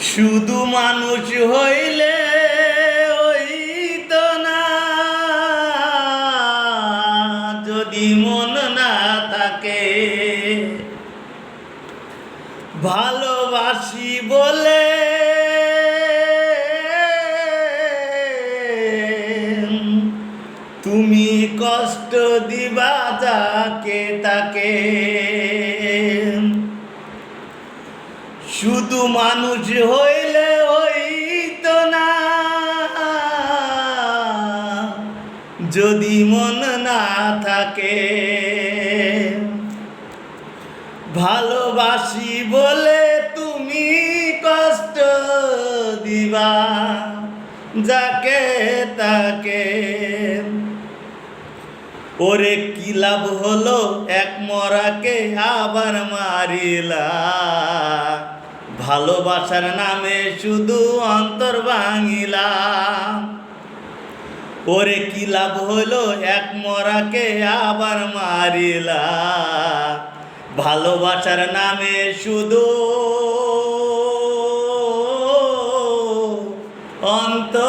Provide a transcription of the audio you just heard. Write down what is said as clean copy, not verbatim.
শুধু মানুষ হইলে হইতো না, যদি মন না থাকে। ভালোবাসি বলে তুমি কষ্ট দিবা যাকে তাকে। শুধু মানুষ হইলে হইতো না, যদি মন না থাকে। ভালোবাসি বলে তুমি কষ্ট দিবা যাকে তাকে। ওরে কি লাভ হলো এক মরাকে আবার মারিলা, ভালোবাসার নামে শুধু অন্তর ভাঙিলা। ওরে কি লাভ হলো এক মরাকে আবার মারিলা, ভালোবাসার নামে শুধু অন্তর